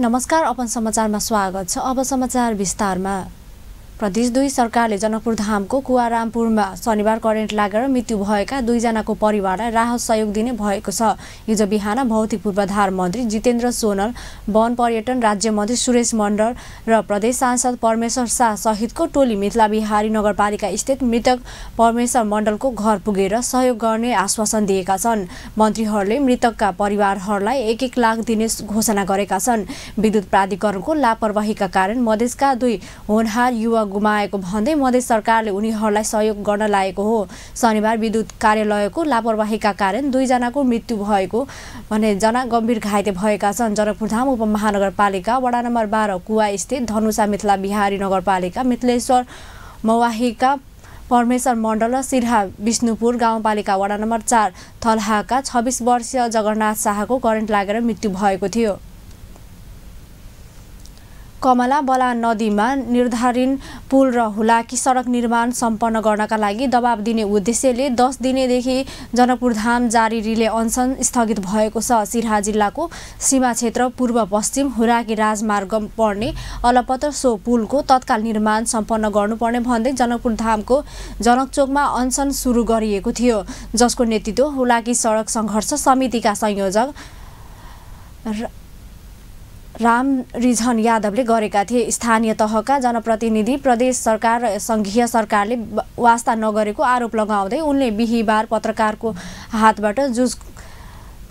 नमस्कार, अपन समाचारमा स्वागत छ। अब समाचार विस्तारमा। प्रदेश 2 सरकारले जनकपुर धामको कुवारामपुरमा शनिबार करेन्ट लागेर मृत्यु भएका 2 जनाको परिवारलाई राहत सहयोग दिने भएको छ। हिजो बिहान भौतिक पूर्वाधार मन्त्री जितेन्द्र सोनल, वन पर्यटन राज्य मन्त्री सुरेश मण्डल र प्रदेश सांसद परमेश्वर शाह सहितको टोली मिथिला बिहारी नगरपालिका स्थित मृतक परमेश्वर मण्डलको घर पुगेर सहयोग गर्ने आश्वासन दिएका छन्। मन्त्रीहरूले मृतकका परिवारहरूलाई 1-1 लाख दिने घोषणा गरेका छन्। विद्युत प्राधिकरणको लापरवाहीका कारण मधेसका 2 होनहार युवा गुमाएको भन्दै मधेस सरकारले उनीहरूलाई सहयोग गर्न लागेको हो। शनिबार विद्युत कार्यालयको लापरवाहीका कारण 2 जनाको मृत्यु भएको भने जना गम्भीर घाइते भएका छन्। जनकपुरधाम उपमहानगरपालिका वडा नम्बर 12 कुवा स्थित धनुषा मिथिला बिहारी नगरपालिका मिथिलेश्वर मवाहीका परमेश्वर मण्डल र सिरहा विष्णुपुर गाउँपालिका वडा नम्बर 4 थलहाका 26 वर्षीय जगन्नाथ शाहको करेन्ट लागेर मृत्यु भएको थियो। कमला बलान नदीमा निर्धारित पुल र हुलाकी सडक निर्माण सम्पन्न गर्नका लागि दबाब दिने उद्देश्यले 10 दिनेदेखि जनकपुरधाम जारी रिले अनसन स्थगित भएको छ। सिरहा जिल्लाको सीमा क्षेत्र पूर्व पश्चिम हुलाकी राजमार्ग पर्ने अलपत्र सो पुलको तत्काल निर्माण सम्पन्न गर्नुपर्ने भन्दै जनकपुरधामको जनकचोकमा अनसन सुरु गरिएको थियो, जसको नेतृत्व हुलाकी सडक सङ्घर्ष समितिका संयोजक राम रिझन यादवले गरेका थिए। स्थानीय तहका जनप्रतिनिधि प्रदेश सरकार र संघीय सरकारले वास्ता नगरेको आरोप लगाउँदै उनले बिहीबार पत्रकारको हातबाट जुस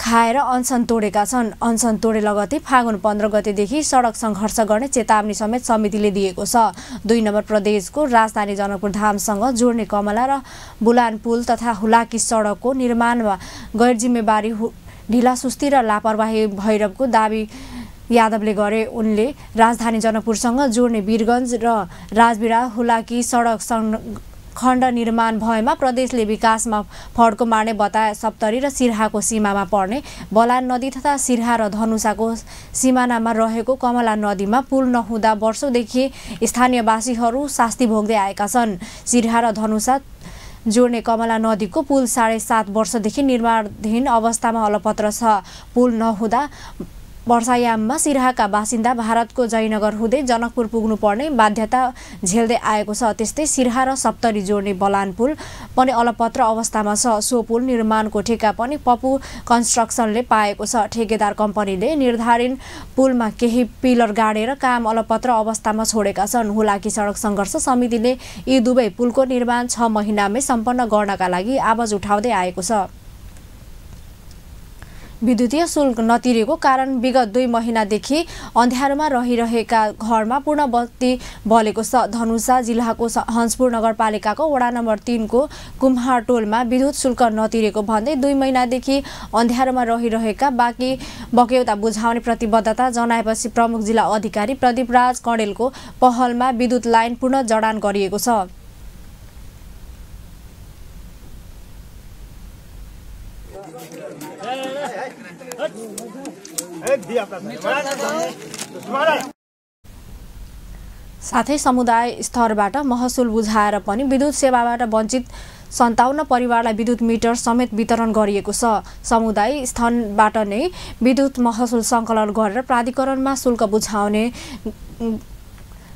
खाएर अनसन तोडेका छन्। अनसन तोडे लगतै फागुन 15 गतेदेखि सडक सङ्घर्ष गर्ने चेतावनी समेत समितिले दिएको छ। 2 नम्बर प्रदेशको राजधानी जनकपुरधामसँग जोड्ने कमला र बुलान पुल तथा हुलाकी सडकको निर्माणमा गैर जिम्मेवारी, ढिलासुस्ती र लापरवाही भैरवको दावी यादवले गरे। उनले राजधानी जनकपुरसँग जोड्ने वीरगञ्ज र राजबिरा हुलाकी सडक खण्ड निर्माण भएमा प्रदेशले विकासमा फड्को मार्ने बताए। सप्तरी र सिरहाको सीमामा पर्ने बलान नदी तथा सिरहा र धनुषाको सिमानामा रहेको कमला नदीमा पुल नहुँदा वर्षौंदेखि स्थानीयवासीहरू शास्ति भोग्दै आएका छन्। सिरहा र धनुषा जोड्ने कमला नदीको पुल 7.5 वर्षदेखि निर्माणाधीन अवस्थामा अलपत्र छ। पुल नहुँदा वर्षायाममा सिरहाका बासिन्दा भारतको जयनगर हुँदै जनकपुर पुग्नुपर्ने बाध्यता झेल्दै आएको छ। त्यस्तै सिरहा र सप्तरी जोड्ने बलान पुल पनि अलपत्र अवस्थामा छ। सो पुल निर्माणको ठेक्का पनि पप्पू कन्स्ट्रक्सनले पाएको छ। ठेकेदार कम्पनीले निर्धारित पुलमा केही पिलर गाडेर काम अलपत्र अवस्थामा छोडेका छन्। हुलाकी सडक सङ्घर्ष समितिले यी दुवै पुलको निर्माण 6 महिनामै सम्पन्न गर्नका लागि आवाज उठाउँदै आएको छ। विद्युतीय शुल्क नतिरेको कारण विगत 2 महिनादेखि अँध्यारोमा रहिरहेका घरमा पूर्ण बत्ती बलेको छ। धनुषा जिल्लाको हंसपुर नगरपालिकाको वडा नम्बर 3 को कुम्हारटोलमा विद्युत शुल्क नतिरेको भन्दै 2 महिनादेखि अँध्यारोमा रहिरहेका बाँकी बक्यौता बुझाउने प्रतिबद्धता जनाएपछि प्रमुख जिल्ला अधिकारी प्रदीप राज कणेलको पहलमा विद्युत लाइन पुनः जडान गरिएको छ। साथै समुदाय स्तरबाट महसुल बुझाएर पनि विद्युत सेवाबाट वञ्चित 57 परिवारलाई विद्युत मिटर समेत वितरण गरिएको छ। समुदाय स्तरबाट नै विद्युत महसुल सङ्कलन गरेर प्राधिकरणमा शुल्क बुझाउने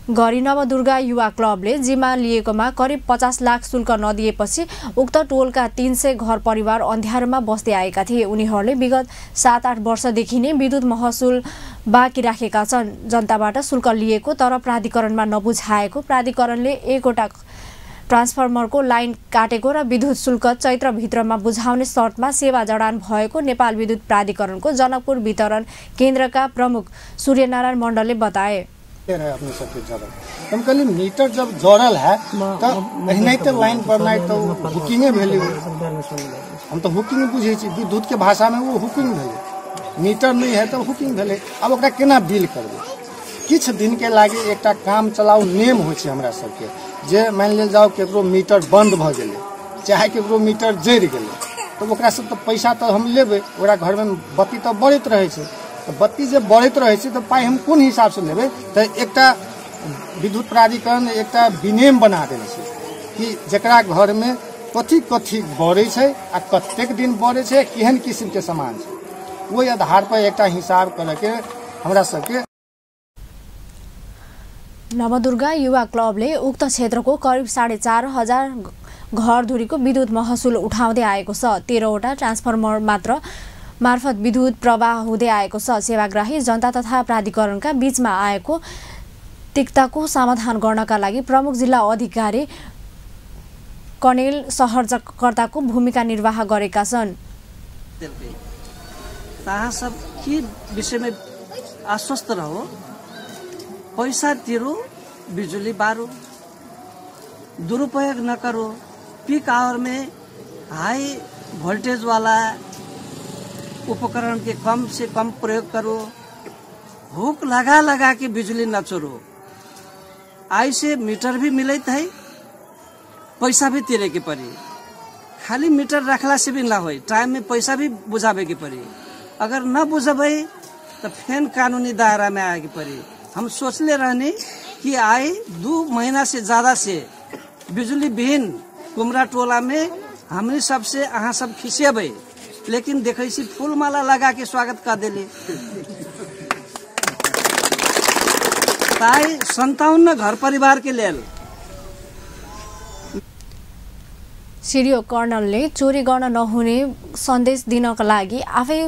गरी नवदुर्गा युवा क्लबले जिम्मा लिएकोमा करिब 50 लाख शुल्क नदिएपछि उक्त टोलका 300 घर परिवार अँध्यारोमा बस्दै आएका थिए। उनीहरूले विगत 7-8 वर्षदेखि नै विद्युत महसुल बाँकी राखेका छन्। जनताबाट शुल्क लिएको तर प्राधिकरणमा नबुझाएको, प्राधिकरणले 1वटा ट्रान्सफर्मरको लाइन काटेको र विद्युत शुल्क चैत्रभित्रमा बुझाउने शर्तमा सेवा जडान भएको नेपाल विद्युत प्राधिकरणको जनकपुर वितरण केन्द्रका प्रमुख सूर्यनारायण मण्डलले बताए। अपने सबके जरूर हम कहली मीटर जब जोड़ल है तो नहीं तो लाइन बढ़ना तो हुकिंगे भेले। हम तो हुकिंग बुझे छी, विद्युत के भाषा में वो हुकिंग भेले। मीटर नहीं है तो हुकिंग भेले। अब ओकरा केना बिल करबे? किछ दिन के लागे एकटा काम चलाऊ नेम होय छै हमरा सबके, जे मान ले जाओ केकरो मीटर बंद भ गेले चाहे केकरो मीटर जरि गेले तो ओकरा सब तो पैसा तो हम लेबे। ओकरा घर में बत्ती तो बढ़त रहे छै, तो बत्ती जब बढ़त रहे छै तो पाई हम कोन हिसाब से लेबे? तो एकटा विद्युत प्राधिकरण एकटा विनियम बना देने छै कि जकरा घर में कथी कथी बढ़े छै आ कतेक दिन बढ़े छै, केहन किस्म के सामान छै, ओहि आधार पर एकटा हिसाब करके हमरा सबके नवदुर्गा युवा क्लबले उक्त क्षेत्रको करिब 4,500 घरधुरीको विद्युत महसुल उठाउँदै आएको छ। 13वटा ट्रान्सफर्मर मार्फत विद्युत प्रवाह हुँदै आएको छ। सेवाग्राही जनता तथा प्राधिकरणका बीचमा आएको तिक्ताको समाधान गर्नका लागि प्रमुख जिल्ला अधिकारी कर्णेल सहरकर्ताको भूमिका निर्वाह गरेका छन्। सब के विषय में आश्वस्त रहो, पैसा तिरो, बिजुली बारो, दुरुपयोग न करो, पीक आवर में हाई वोल्टेज वाला उपकरण के कम से कम प्रयोग करो, हुक लगा लगा के बिजली न चोरो। आई से मीटर भी मिले है, पैसा भी तिरे के पड़ी। खाली मीटर रखला से भी ना हो, टाइम में पैसा भी बुझावे के पड़ी। अगर न बुझबे तो फेन कानूनी दायरा में आए के पड़ी। हम सोचले रहने कि आए 2 महीना से ज्यादा से बिजली विहीन कुमरा टोला में हमने सबसे अहाँ सब खिसेबे, लेकिन देखे सी फूल माला लगा के स्वागत कर दिले। ताई 57 घर परिवार के लेल सिरियो कर्णलले चोरी गर्न नहुने सन्देश दिनका लागि आफै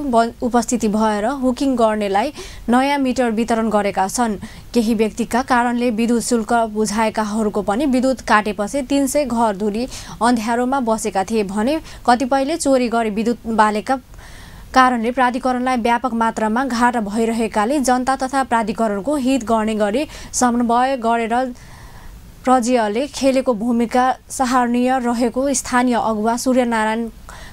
उपस्थिति भएर हुकिङ गर्नेलाई नयाँ मिटर वितरण गरेका छन्। केही व्यक्तिका कारणले विद्युत शुल्क बुझाएकाहरूको पनि विद्युत काटेपछि 300 घरधुरी अँध्यारोमा बसेका थिए भने कतिपयले चोरी गरी विद्युत बालेका कारणले प्राधिकरणलाई व्यापक मात्रामा घाटा भइरहेकाले जनता तथा प्राधिकरणको हित गर्ने गरी समन्वय गरेर प्रज्यले खेलेको भूमिका सराहनीय रहेको स्थानीय अगुवा सूर्यनारायण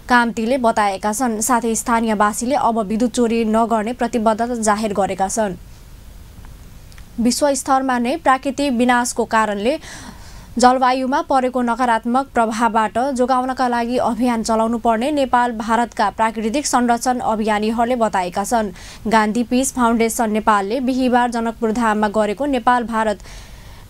कामतीले बताएका छन्। साथै स्थानीयवासीले अब विद्युत चोरी नगर्ने प्रतिबद्धता जाहेर गरेका छन्। विश्वस्तरमा नै प्राकृतिक विनाशको कारणले जलवायुमा परेको नकारात्मक प्रभावबाट जोगाउनका लागि अभियान चलाउनु पर्ने नेपाल भारतका प्राकृतिक संरक्षण अभियानीहरूले बताएका छन्। गान्धी पीस फाउन्डेसन नेपालले बिहिबार जनकपुरधाममा गरेको नेपाल भारत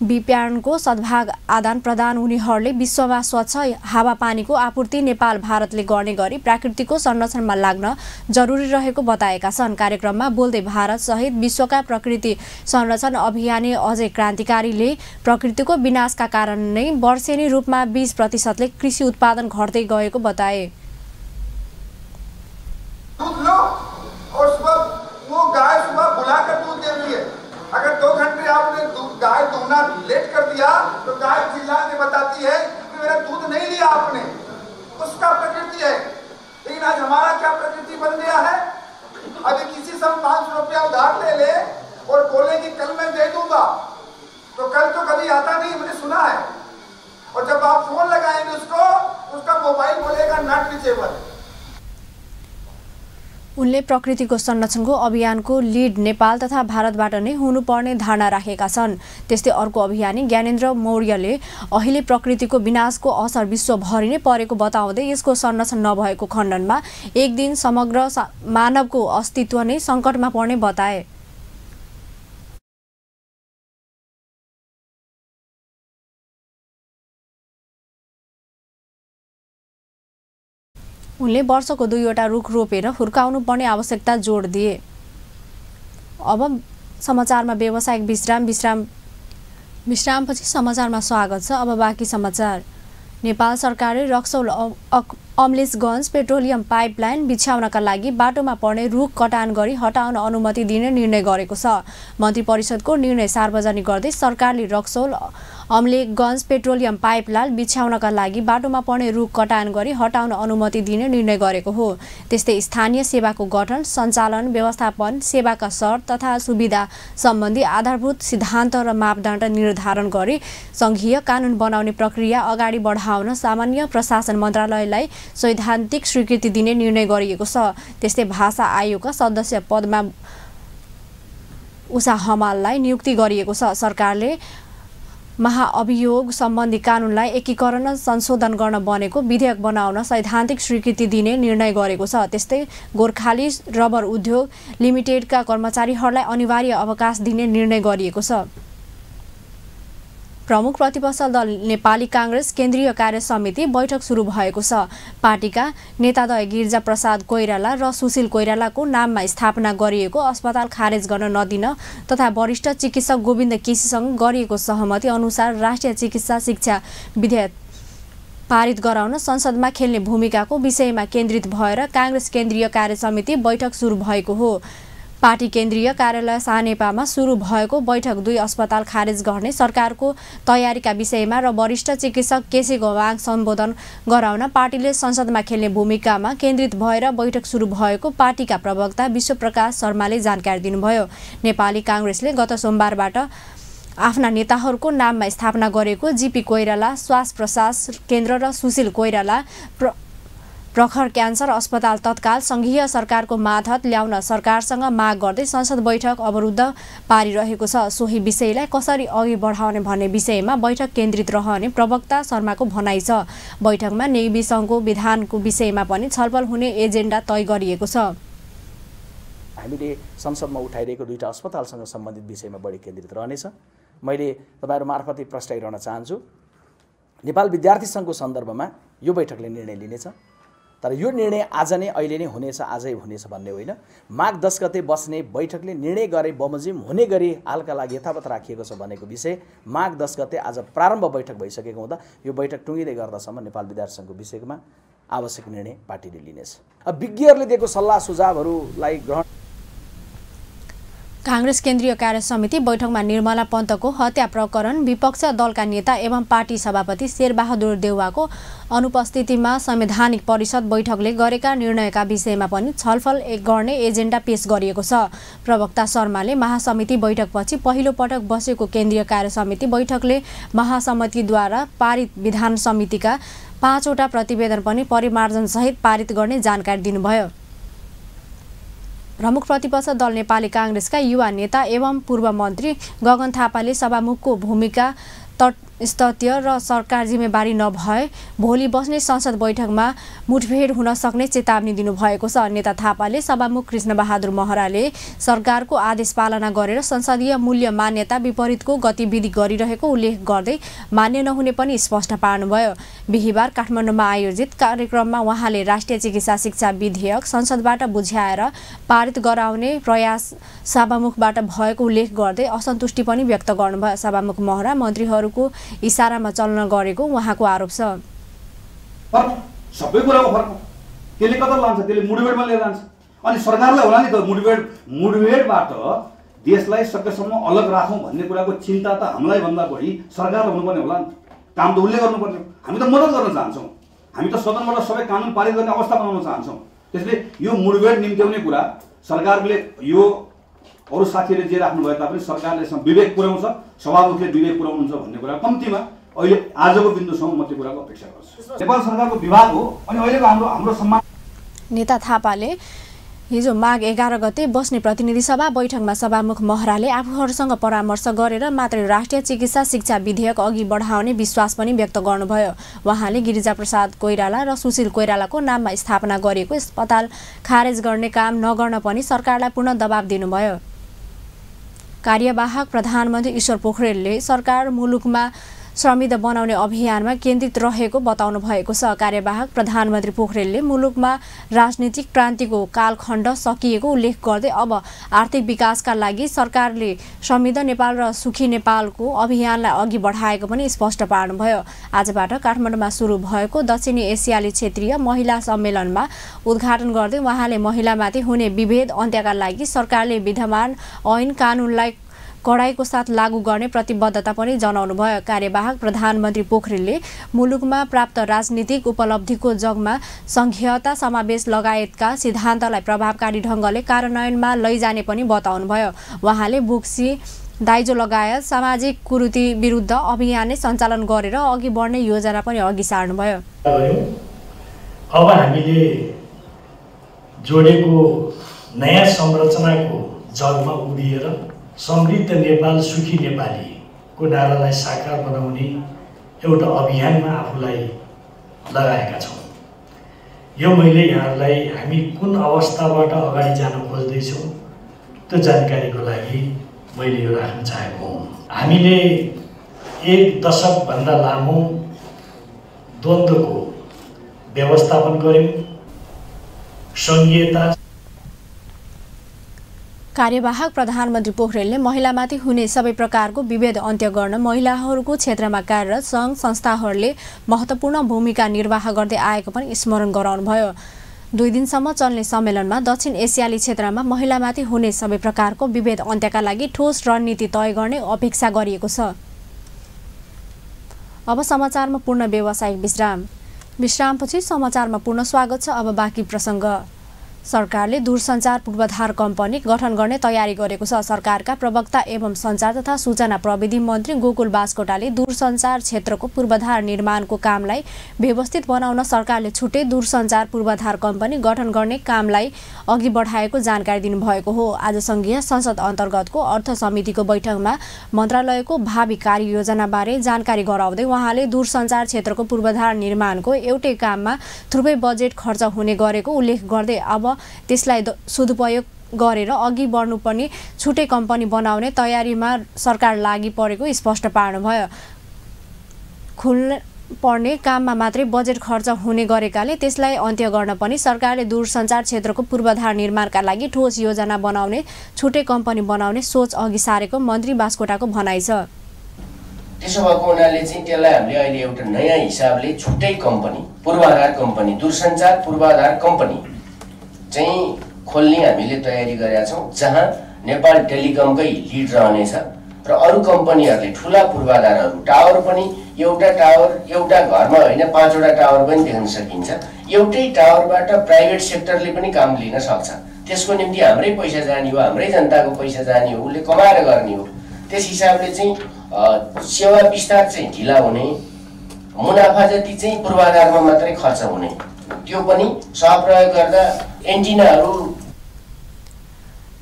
विज्ञानको सद्भाव आदान प्रदान उनीहरूले विश्वमा स्वच्छ हावापानीको आपूर्ति नेपाल भारतले गर्ने गरी प्रकृतिको संरक्षणमा लाग्न जरुरी रहेको बताएका छन्। कार्यक्रममा बोल्दै भारत सहित विश्वका प्रकृति संरक्षण अभियानी अजय क्रान्तिकारीले प्रकृतिको विनाशका कारण नै वर्षेनी रूपमा 20% कृषि उत्पादन घट्दै गएको बताए। अगर 2 घंटे आपने गाय दूना लेट कर दिया तो गाय चिल्ला के बताती है कि मेरा दूध नहीं लिया आपने। उसका प्रकृति है। लेकिन आज हमारा क्या प्रकृति बन गया है? अभी किसी से 500 रुपया उधार ले ले और बोले कि कल मैं दे दूंगा, तो कल तो कभी आता नहीं, मैंने सुना है। और जब आप फोन लगाएंगे उसको, उसका मोबाइल बोलेगा नॉट रीचेबल। उनले प्रकृतिको संरक्षणको अभियानको लिड नेपाल तथा भारतबाट नै हुनुपर्ने धारणा राखेका छन्। त्यस्तै अर्को अभियानी ज्ञानेन्द्र मौर्यले अहिले प्रकृतिको विनाशको असर विश्वभरि नै परेको बताउँदै यसको संरक्षण नभएको खण्डनमा एक दिन समग्र मानवको अस्तित्व नै सङ्कटमा पर्ने बताए। उनले वर्षको 2वटा रुख रोपेर हुर्काउनु पर्ने आवश्यकता जोड दिए। अब समाचारमा व्यावसायिक विश्रामपछि समाचारमा स्वागत छ। अब बाँकी समाचार। नेपाल सरकारले रक्सौल अमलेशगञ्ज पेट्रोलियम पाइपलाइन बिछ्याउनका लागि बाटोमा पर्ने रुख कटान गरी हटाउन अनुमति दिने निर्णय गरेको छ। मन्त्री परिषदको निर्णय सार्वजनिक गर्दै सरकारले रक्सौल अमलेशगञ्ज पेट्रोलियम पाइपलाइन बिछ्याउनका लागि बाटोमा पर्ने रुख कटान गरी हटाउन अनुमति दिने निर्णय गरेको हो। त्यस्तै स्थानीय सेवाको गठन, सञ्चालन, व्यवस्थापन, सेवाका शर्त तथा सुविधा सम्बन्धी आधारभूत सिद्धान्त र मापदण्ड निर्धारण गरी संघीय कानून बनाउने प्रक्रिया अगाडि बढाउन सामान्य प्रशासन मन्त्रालयलाई सैद्धान्तिक स्वीकृति दिने निर्णय गरिएको छ। त्यस्तै भाषा आयोगका सदस्य पदमा उषा हमाललाई नियुक्ति गरिएको छ। सरकारले महाअभियोग सम्बन्धी कानूनलाई एकीकरण संशोधन गर्न बनेको विधेयक बनाउन सैद्धान्तिक स्वीकृति दिने निर्णय गरेको छ। त्यस्तै गोर्खाली रबर उद्योग लिमिटेडका कर्मचारीहरूलाई अनिवार्य अवकाश दिने निर्णय गरिएको छ। प्रमुख प्रतिपक्ष दल नेपाली कांग्रेस केन्द्रीय कार्य समिति बैठक सुरु भएको छ। पार्टीका नेताद्वय गिरिजा प्रसाद कोइराला र सुशील कोइरालाको नाममा स्थापना गरिएको अस्पताल खारेज गर्न नदिन तथा वरिष्ठ चिकित्सक गोविन्द केसीसँग गरिएको सहमति अनुसार राष्ट्रिय चिकित्सा शिक्षा विधेयक पारित गराउन संसदमा खेल्ने भूमिकाको विषयमा केन्द्रित भएर कांग्रेस केन्द्रीय कार्य समिति बैठक सुरु भएको हो। पार्टी केन्द्रीय कार्यालय सानेपामा सुरु भएको बैठक 2 अस्पताल खारेज गर्ने सरकारको तयारीका विषयमा र वरिष्ठ चिकित्सक केसीको माग सम्बोधन गराउन पार्टीले संसदमा खेल्ने भूमिकामा केन्द्रित भएर बैठक सुरु भएको पार्टीका प्रवक्ता विश्वप्रकाश शर्माले जानकारी दिनुभयो। नेपाली कांग्रेसले गत सोमबारबाट आफ्ना नेताहरूको नाममा स्थापना गरेको जीपी कोइराला श्वास प्रश्वास केन्द्र र सुशील कोइराला प्रखर क्यान्सर अस्पताल तत्काल संघीय सरकारको मातहत ल्याउन सरकारसँग माग गर्दै संसद बैठक अवरुद्ध पारिरहेको छ। सोही विषयलाई कसरी अघि बढाउने भन्ने विषयमा बैठक केन्द्रित रहने प्रवक्ता शर्माको भनाइ छ। बैठकमा नेवी सङ्घको विधानको विषयमा पनि छलफल हुने एजेन्डा तय गरिएको छ। हामीले संसदमा उठाइरहेको 2टा अस्पतालसँग सम्बन्धित विषयमा बढी केन्द्रित रहनेछ। मैले तपाईहरु मार्फत प्रश्न चाहन्छु, नेपाल विद्यार्थी संघको सन्दर्भमा यो बैठकले निर्णय लिनेछ, तर यो निर्णय आज नै अहिले नै हुनेछ, आजै हुनेछ भन्ने होइन। माघ 10 गते बस्ने बैठकले निर्णय गरे बमोजिम हुने गरी हालका लागि यथावत राखिएको छ भनेको विषय माघ 10 गते आज प्रारम्भ बैठक भइसकेको हुँदा यो बैठक टुङ्गिँदै गर्दासम्म नेपाल विद्यार्थी संघको विषयमा आवश्यक निर्णय पार्टीले लिनेछ। अब विज्ञहरूले दिएको सल्लाह सुझावहरूलाई ग्रहण कांग्रेस केन्द्रीय कार्य समिति बैठकमा निर्मला पन्तको हत्या प्रकरण विपक्ष दलका नेता एवं पार्टी सभापति शेरबहादुर देउवाको अनुपस्थितिमा संवैधानिक परिषद बैठकले गरेका निर्णयका विषयमा पनि छलफल गर्ने एजेन्डा पेश गरिएको छ। प्रवक्ता शर्माले महासमिति बैठकपछि पहिलो पटक बसेको केन्द्रीय कार्य समिति बैठकले महासमितिद्वारा पारित विधान समितिका 5 वटा प्रतिवेदन पनि परिमार्जन सहित पारित गर्ने जानकारी दिनुभयो। प्रमुख प्रतिपक्ष दल नेपाली कांग्रेसका युवा नेता एवं पूर्व मन्त्री गगन थापाले सभामुखको भूमिका तटस्थ्य र सरकार जिम्मेवारी नभए भोलि बस्ने संसद बैठकमा मुठभेड हुन सक्ने चेतावनी दिनुभएको छ। नेता थापाले सभामुख कृष्णबहादुर महराले सरकारको आदेश पालना गरेर संसदीय मूल्य मान्यता विपरीतको गतिविधि गरिरहेको उल्लेख गर्दै मान्य नहुने पनि स्पष्ट पार्नुभयो। बिहिबार काठमाडौँमा आयोजित कार्यक्रममा उहाँले राष्ट्रिय चिकित्सा शिक्षा विधेयक संसदबाट बुझ्याएर पारित गराउने प्रयास सभामुखबाट भएको उल्लेख गर्दै असन्तुष्टि पनि व्यक्त गर्नुभयो। सभामुख महरा मन्त्रीहरूको इशारामा चल्न गरेको उहाँको आरोप छ। सबै कुराको फरक त्यसले कता लान्छ, त्यसले मुठभेडमा लिएर जान्छ। अनि सरकारलाई होला नि त मुठभेडबाट देशलाई सकेसम्म अलग राखौँ भन्ने कुराको चिन्ता त हामीलाई भन्दा बढी सरकारलाई हुनुपर्ने होला नि। काम त उसले गर्नुपर्ने। हामी त मद्दत गर्न चाहन्छौँ, हामी त सदनबाट सबै कानुन पारित गर्ने अवस्था बनाउन चाहन्छौँ। त्यसले यो मुठभेड निम्त्याउने कुरा सरकारले यो अरू साथीहरूले जे राख्नु भए तापनि सरकारले विवेक पुर्याउँछ, सभामुखले विवेक पुर्याउनुहुन्छ भन्ने कुरा कम्तीमा अहिले आजको बिन्दुसम्म म त्यो कुराको अपेक्षा गर्छु। नेपाल सरकारको विभाग हो अनि अहिलेको हाम्रो सम्मान। नेता थापाले हिजो माघ 11 गते बस्ने प्रतिनिधि सभा बैठकमा सभामुख महराले आफूहरूसँग परामर्श गरेर मात्र राष्ट्रिय चिकित्सा शिक्षा विधेयक अघि बढाउने विश्वास पनि व्यक्त गर्नुभयो। उहाँले गिरिजा प्रसाद कोइराला र सुशील कोइरालाको नाममा स्थापना गरिएको अस्पताल खारेज गर्ने काम नगर्न पनि सरकारलाई पूर्ण दबाब दिनुभयो। कार्यवाहक प्रधानमन्त्री ईश्वर पोखरेलले सरकार मुलुकमा श्रमिक बनाउने अभियानमा केन्द्रित रहेको बताउनु भएको छ। कार्यवाहक प्रधानमन्त्री पोखरेलले मुलुकमा राजनीतिक क्रान्तिको कालखण्ड सकिएको उल्लेख गर्दै अब आर्थिक विकासका लागि सरकारले समृद्ध नेपाल र सुखी नेपालको अभियानलाई अघि बढाएको पनि स्पष्ट पार्नुभयो। आजबाट काठमाडौँमा सुरु भएको दक्षिणी एसियाली क्षेत्रीय महिला सम्मेलनमा उद्घाटन गर्दै उहाँले महिलामाथि हुने विभेद अन्त्यका लागि सरकारले विद्यमान ऐन कानुनलाई कडाइको साथ लागू गर्ने प्रतिबद्धता पनि जनाउनुभयो। कार्यवाहक प्रधानमन्त्री पोखरेलले मुलुकमा प्राप्त राजनीतिक उपलब्धिको जगमा संघीयता समावेश लगायतका सिद्धान्तलाई प्रभावकारी ढङ्गले कार्यान्वयनमा लैजाने पनि बताउनुभयो। उहाँले बुक्सी दाइजो लगायत सामाजिक कुरीति विरुद्ध अभियान नै सञ्चालन गरेर अघि बढ्ने योजना पनि अघि सार्नुभयो। अब हामीले जोडेको नयाँ संरचनाको जगमा उभिएर समृद्ध नेपाल सुखी नेपालीको नारालाई साकार बनाउने एउटा अभियानमा आफूलाई लगाएका छौँ। यो मैले यहाँलाई हामी कुन अवस्थाबाट अगाडि जान खोज्दैछौँ त्यो जानकारीको लागि मैले यो राख्न चाहेको हुँ। हामीले 1 दशकभन्दा लामो द्वन्द्वको व्यवस्थापन गर्यौं। सङ्घीयता कार्यवाहक प्रधानमन्त्री पोखरेलले महिलामाथि हुने सबै प्रकारको विभेद अन्त्य गर्न महिलाहरूको क्षेत्रमा कार्यरत सङ्घ संस्थाहरूले महत्त्वपूर्ण भूमिका निर्वाह गर्दै आएको पनि स्मरण गराउनुभयो। 2 दिनसम्म चल्ने सम्मेलनमा दक्षिण एसियाली क्षेत्रमा महिलामाथि हुने सबै प्रकारको विभेद अन्त्यका लागि ठोस रणनीति तय गर्ने अपेक्षा गरिएको छ। अब समाचारमा पूर्ण व्यावसायिक विश्रामपछि समाचारमा पूर्ण स्वागत छ। अब बाँकी प्रसङ्ग। सरकारले दूरसञ्चार पूर्वाधार कम्पनी गठन गर्ने तयारी गरेको छ। सरकारका प्रवक्ता एवं सञ्चार तथा सूचना प्रविधि मन्त्री गोकुल बास्कोटाले दूरसञ्चार क्षेत्रको पूर्वाधार निर्माणको कामलाई व्यवस्थित बनाउन सरकारले छुट्टै दूरसञ्चार पूर्वाधार कम्पनी गठन गर्ने कामलाई अघि बढाएको जानकारी दिनुभएको हो। आज संघीय संसद अन्तर्गतको अर्थ समितिको बैठकमा मन्त्रालयको भावी कार्ययोजनाबारे जानकारी गराउँदै उहाँले दूरसञ्चार क्षेत्रको पूर्वाधार निर्माणको एउटै काममा थुप्रै बजेट खर्च हुने गरेको उल्लेख गर्दै अब त्यसलाई सदुपयोग गरेर अघि बढ्नुपर्ने छुट्टै कम्पनी बनाउने तयारीमा सरकार लागि परेको स्पष्ट पार्नुभयो। खुल्न पर्ने काममा मात्रै बजेट खर्च हुने गरेकाले त्यसलाई अन्त्य गर्न पनि सरकारले दूरसञ्चार क्षेत्रको पूर्वाधार निर्माणका लागि ठोस योजना बनाउने छुट्टै कम्पनी बनाउने सोच अघि सारेको मन्त्री बास्कोटाको भनाइ छ। त्यसो भएको हुनाले चाहिँ त्यसलाई हामीले अहिले एउटा नयाँ हिसाबले छुट्टै कम्पनी पूर्वाधार कम्पनी दूरसञ्चार पूर्वाधार कम्पनी चाहिँ खोल्ने हामीले तयारी गरेका छौँ, जहाँ नेपाल टेलिकमकै लिड रहनेछ र अरू कम्पनीहरूले ठुला पूर्वाधारहरू टावर पनि एउटा टावर एउटा घरमा होइन 5 वटा टावर पनि देख्न सकिन्छ। एउटै टावरबाट प्राइभेट सेक्टरले पनि काम लिन सक्छ। त्यसको निम्ति हाम्रै पैसा जाने हो, हाम्रै जनताको पैसा जाने हो, उसले कमाएर गर्ने हो। त्यस हिसाबले चाहिँ सेवा विस्तार चाहिँ ढिला हुने, मुनाफा जति चाहिँ पूर्वाधारमा मात्रै खर्च हुने, त्यो पनि सहप्रयोग गर्दा एन्टिनाहरू।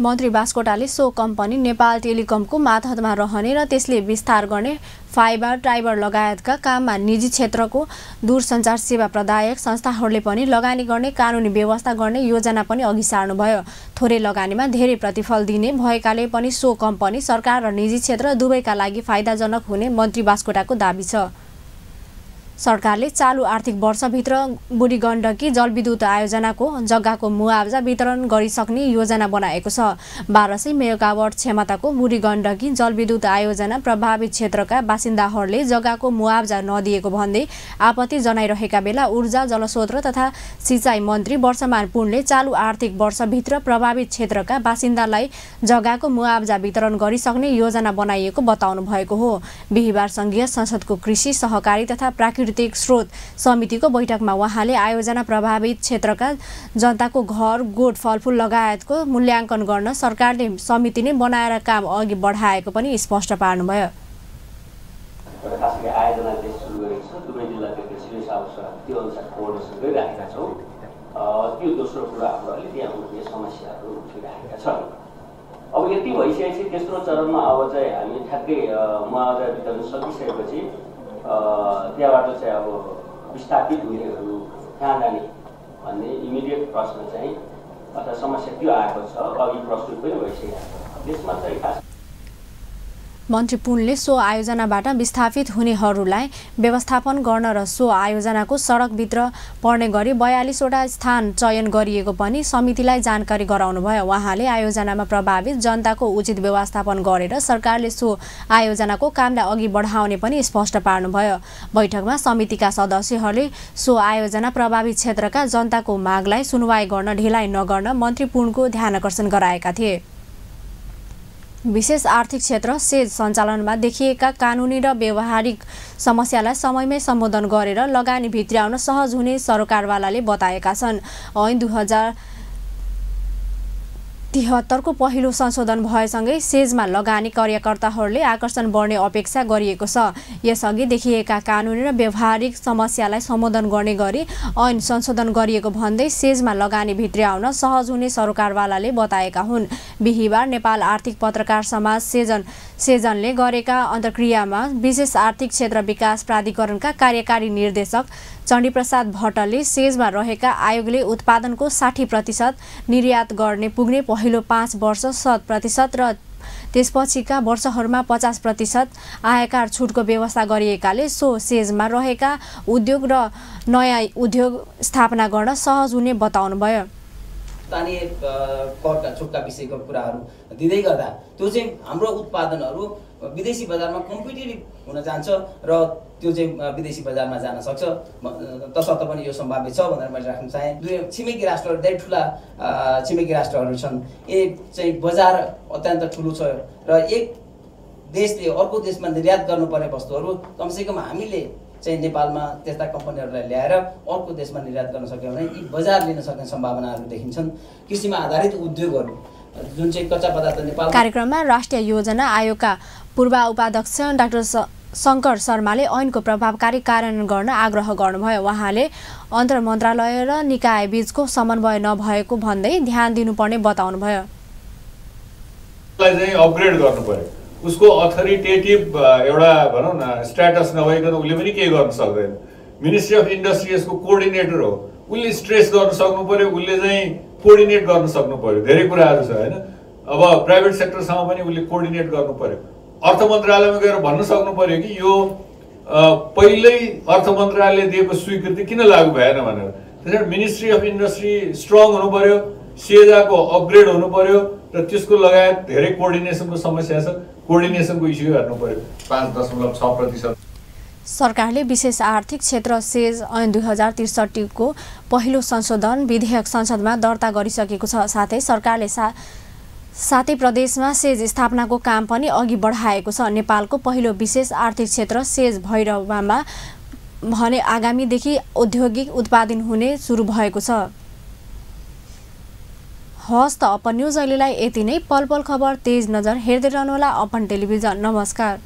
मन्त्री बास्कोटाले सो कम्पनी नेपाल टेलिकमको मातहतमा रहने र त्यसले विस्तार गर्ने फाइबर टाइबर लगायतका काममा निजी क्षेत्रको दूरसञ्चार सेवा प्रदायक संस्थाहरूले पनि लगानी गर्ने कानुनी व्यवस्था गर्ने योजना पनि अघि सार्नुभयो। थोरै लगानीमा धेरै प्रतिफल दिने भएकाले पनि सो कम्पनी सरकार र निजी क्षेत्र दुवैका लागि फाइदाजनक हुने मन्त्री बास्कोटाको दाबी छ। सरकारले चालु आर्थिक वर्षभित्र बुढी गण्डकी जलविद्युत आयोजनाको जग्गाको मुआवजा वितरण गरिसक्ने योजना बनाएको छ। 1200 मेगावाट क्षमताको बुढी गण्डकी जलविद्युत आयोजना प्रभावित क्षेत्रका बासिन्दाहरूले जग्गाको मुआवजा नदिएको भन्दै आपत्ति जनाइरहेका बेला ऊर्जा जलस्रोत तथा सिँचाइ मन्त्री वर्षमान पुनले चालु आर्थिक वर्षभित्र प्रभावित क्षेत्रका बासिन्दालाई जग्गाको मुआवजा वितरण गरिसक्ने योजना बनाइएको बताउनु भएको हो। बिहिबार संघीय संसदको कृषि सहकारी तथा प्राकृतिक स्रोत समितिको बैठकमा उहाँले आयोजना प्रभावित क्षेत्रका जनताको घर गोठ फलफुल लगायतको मूल्याङ्कन गर्न सरकारले समिति नै बनाएर काम अघि बढाएको पनि स्पष्ट पार्नुभयो। अब यति भइसकेपछि तेस्रो चरणमा अब चाहिँ हामी ठ्याक्कै मुआवजा वितरण सकिसकेपछि त्यहाँबाट चाहिँ अब विस्थापित हुनेहरू कहाँ जाने भन्ने इमिडिएट प्रश्न चाहिँ अथवा समस्या त्यो आएको छ, अघि प्रस्तुत पनि भइसकेको छ। त्यसमा चाहिँ खास मन्त्री पुनले सो आयोजनाबाट विस्थापित हुनेहरूलाई व्यवस्थापन गर्न र सो आयोजनाको सडकभित्र पर्ने गरी 42 वटा स्थान चयन गरिएको पनि समितिलाई जानकारी गराउनुभयो। उहाँले आयोजनामा प्रभावित जनताको उचित व्यवस्थापन गरेर सरकारले सो आयोजनाको कामलाई अघि बढाउने पनि स्पष्ट पार्नुभयो। बैठकमा समितिका सदस्यहरूले सो आयोजना प्रभावित क्षेत्रका जनताको मागलाई सुनवाई गर्न ढिलाइ नगर्न मन्त्री पुनको ध्यानकर्षण गराएका थिए। विशेष आर्थिक क्षेत्र सेज सञ्चालनमा देखिएका कानुनी र व्यावहारिक समस्यालाई समयमै सम्बोधन गरेर लगानी भित्र्याउन सहज हुने सरकारवालाले बताएका छन्। ऐन 2073 को पहिलो संशोधन भएसँगै सेजमा लगानी कार्यकर्ताहरूले आकर्षण बढ्ने अपेक्षा गरिएको छ। यसअघि देखिएका कानुनी र व्यावहारिक समस्यालाई सम्बोधन गर्ने गरी ऐन संशोधन गरिएको भन्दै सेजमा लगानी भित्र्याउन सहज हुने सरकारवालाले बताएका हुन्। बिहिबार नेपाल आर्थिक पत्रकार समाज सेजनले गरेका अन्तर्क्रियामा विशेष आर्थिक क्षेत्र विकास प्राधिकरणका कार्यकारी निर्देशक चण्डीप्रसाद भट्टले सेजमा रहेका आयोगले उत्पादनको 60% निर्यात गर्ने पुग्ने पहिलो 5 वर्ष 100% र त्यसपछिका वर्षहरूमा 50% आयकर छुटको व्यवस्था गरिएकाले सो सेजमा रहेका उद्योग र नयाँ उद्योग स्थापना गर्न सहज हुने बताउनुभयो। स्थानीय करका छुटका विषयको कुराहरू दिँदै गर्दा त्यो चाहिँ हाम्रो उत्पादनहरू विदेशी बजारमा कम्पिटिटिभ हुन जान्छ र त्यो चाहिँ विदेशी बजारमा जान सक्छ तसर्थ पनि यो सम्भाव्य छ भनेर मैले राख्न चाहेँ। दुई छिमेकी राष्ट्रहरू धेरै ठुला छिमेकी राष्ट्रहरू छन्। एक चाहिँ बजार अत्यन्त ठुलो छ र एक देशले अर्को देशमा निर्यात गर्नुपर्ने वस्तुहरू कमसेकम हामीले चाहिँ नेपालमा त्यस्ता कम्पनीहरूलाई ल्याएर अर्को देशमा निर्यात गर्न सक्यो भने यी बजार लिन सक्ने सम्भावनाहरू देखिन्छन्। कृषिमा आधारित उद्योगहरू जुन चाहिँ कच्चा पदार्थ नेपाल। कार्यक्रममा राष्ट्रिय योजना आयोगका पूर्व उपाध्यक्ष डाक्टर शङ्कर शर्माले ऐनको प्रभावकारी कार्यान्वयन गर्न आग्रह गर्नुभयो। उहाँले अन्तर मन्त्रालय र निकाय बीचको समन्वय नभएको भन्दै ध्यान दिनुपर्ने बताउनुभयो। अपग्रेड गर्नु पर्यो, उसको अथोरिटेटिभ एउटा भनौँ न स्ट्याटस नभइकन उसले पनि केही गर्न सक्दैन। मिनिस्ट्री अफ इन्डस्ट्री यसको कोअर्डिनेटर हो, उसले स्ट्रेस गर्न सक्नु पर्यो, उसले चाहिँ कोअर्डिनेट गर्न सक्नु पर्यो। धेरै कुराहरू छ होइन। अब प्राइभेट सेक्टरसँग पनि उसले कोअर्डिनेट गर्नु पर्यो। अर्थ मन्त्रालयमा गएर भन्न सक्नु पर्यो कि यो पहिल्यै अर्थ मन्त्रालयले दिएको स्वीकृति किन लागू भएन भनेर। त्यसैले मिनिस्ट्री अफ इन्डस्ट्री स्ट्रङ हुनु पर्यो, सेजाको अपग्रेड हुनु पर्यो र त्यसको लगायत धेरै कोअर्डिनेसनको समस्या छ, कोअर्डिनेसनको इस्यु हेर्नु पर्यो। 5.6% सरकारले विशेष आर्थिक क्षेत्र सेज ऐन 2063 को पहिलो संशोधन विधेयक संसदमा दर्ता गरिसकेको छ। साथै सरकारले सातै प्रदेशमा सेज स्थापनाको काम पनि अघि बढाएको छ। नेपालको पहिलो विशेष आर्थिक क्षेत्र सेज भैरवमा भने आगामीदेखि औद्योगिक उत्पादन हुने सुरु भएको छ। हस् त अपन न्युज अहिलेलाई यति नै। पल पल खबर तेज नजर हेर्दै रहनुहोला अपन टेलिभिजन। नमस्कार।